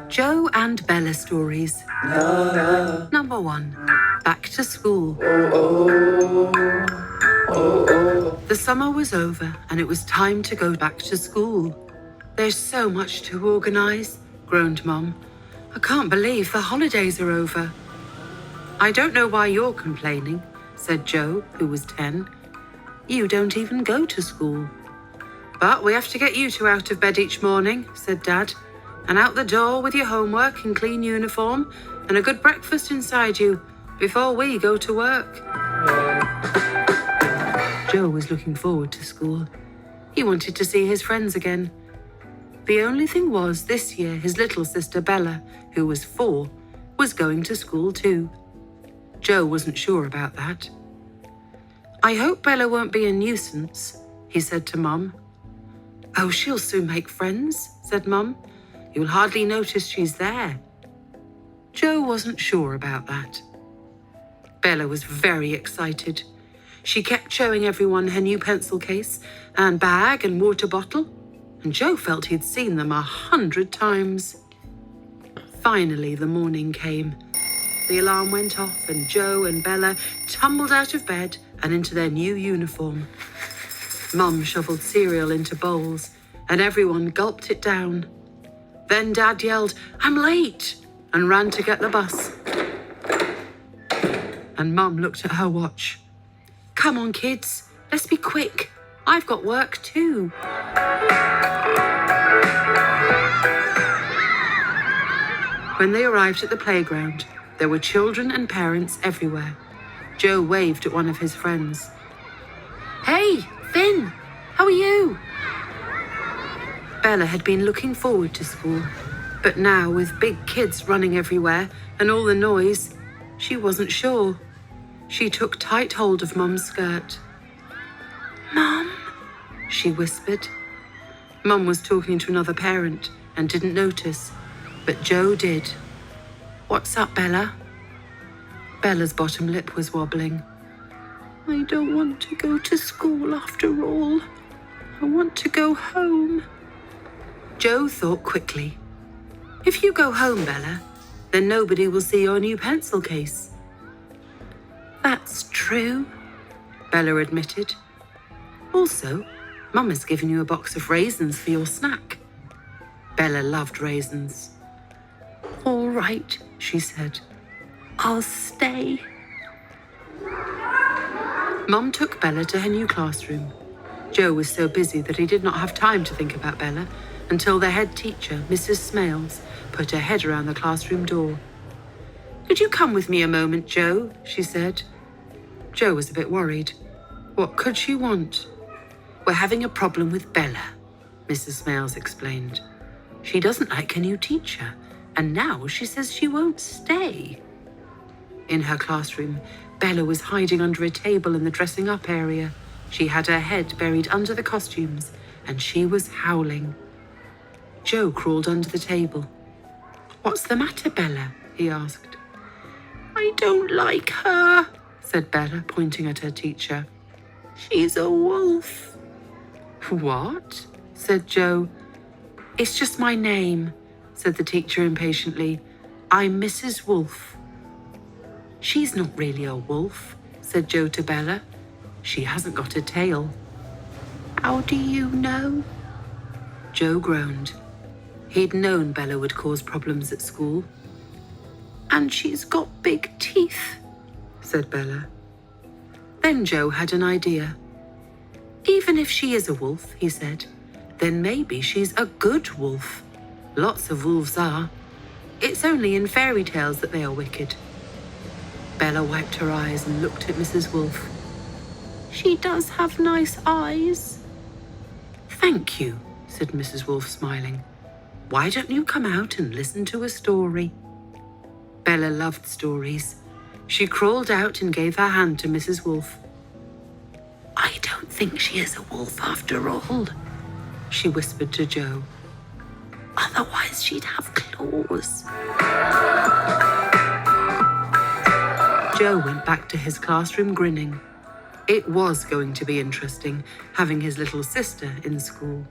Joe and Bella stories. Number 1. Back to school. The summer was over and it was time to go back to school. There's so much to organise, groaned Mum. I can't believe the holidays are over. I don't know why you're complaining, said Joe, who was 10. You don't even go to school. But we have to get you two out of bed each morning, said Dad, and out the door with your homework and clean uniform and a good breakfast inside you before we go to work. Joe was looking forward to school. He wanted to see his friends again. The only thing was, this year his little sister Bella, who was 4, was going to school too. Joe wasn't sure about that. I hope Bella won't be a nuisance, he said to Mum. Oh, she'll soon make friends, said Mum. You'll hardly notice she's there. Joe wasn't sure about that. Bella was very excited. She kept showing everyone her new pencil case and bag and water bottle, and Joe felt he'd seen them 100 times. Finally, the morning came. The alarm went off and Joe and Bella tumbled out of bed and into their new uniform. Mum shoveled cereal into bowls and everyone gulped it down. Then Dad yelled, "I'm late," and ran to get the bus. And Mum looked at her watch. Come on, kids, let's be quick. I've got work too. When they arrived at the playground, there were children and parents everywhere. Joe waved at one of his friends. Hey, Finn, how are you? Bella had been looking forward to school, but now with big kids running everywhere and all the noise, she wasn't sure. She took tight hold of Mum's skirt. Mum, she whispered. Mum was talking to another parent and didn't notice, but Joe did. What's up, Bella? Bella's bottom lip was wobbling. I don't want to go to school after all. I want to go home. Joe thought quickly. If you go home, Bella, then nobody will see your new pencil case. That's true, Bella admitted. Also, Mum has given you a box of raisins for your snack. Bella loved raisins. All right, she said. I'll stay. Mum took Bella to her new classroom. Joe was so busy that he did not have time to think about Bella until the head teacher, Mrs. Smales, put her head around the classroom door. Could you come with me a moment, Joe? She said. Joe was a bit worried. What could she want? We're having a problem with Bella, Mrs. Smales explained. She doesn't like her new teacher, and now she says she won't stay. In her classroom, Bella was hiding under a table in the dressing up area. She had her head buried under the costumes, and she was howling. Joe crawled under the table. What's the matter, Bella? He asked. I don't like her, said Bella, pointing at her teacher. She's a wolf. What? Said Joe. It's just my name, said the teacher impatiently. I'm Mrs. Wolf. She's not really a wolf, said Joe to Bella. She hasn't got a tail. How do you know? Joe groaned. He'd known Bella would cause problems at school. And she's got big teeth, said Bella. Then Joe had an idea. Even if she is a wolf, he said, then maybe she's a good wolf. Lots of wolves are. It's only in fairy tales that they are wicked. Bella wiped her eyes and looked at Mrs. Wolf. She does have nice eyes. Thank you, said Mrs. Wolf, smiling. Why don't you come out and listen to a story? Bella loved stories. She crawled out and gave her hand to Mrs. Wolf. I don't think she is a wolf after all, she whispered to Joe. Otherwise she'd have claws. Joe went back to his classroom grinning. It was going to be interesting having his little sister in school.